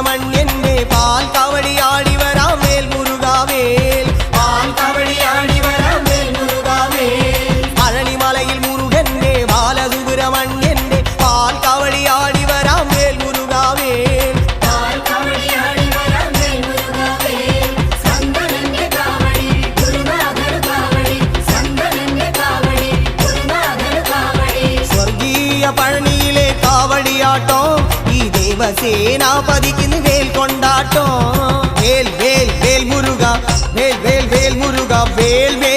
ബാലസുബ്രഹ്മണ്യന്റെ പാൽ കവടിയാടി വരാം വേൽ മുരുകാവേൽ പാൽ കവടിയാടി വരാം വേൽ മുരുകാവേൽ പഴനിമലയിൽ മുരുകന്റെ ബാലസുബ്രഹ്മണ്യന്റെ പാൽ കവടിയാടി വരാം വേൽ മുരുകാവേൽ പാൽ കവടിയാടി വരാം വേൽ മുരുകാവേൽ സന്തനന്റെ കാവടി ഗുരുനാഥർ കാവടി സന്തനന്റെ കാവടി ഗുരുനാഥർ കാവടി സ്വർഗീയ പഴനിയിലെ കാവടിയാട്ടോ ദേവസേനാപതിക്ക് വേൽ കൊണ്ടാട്ടോ വേൽ വേൽ വേൽ മുരുക വേൽ വേൽ വേൽ മുരുക വേൽ വേൽ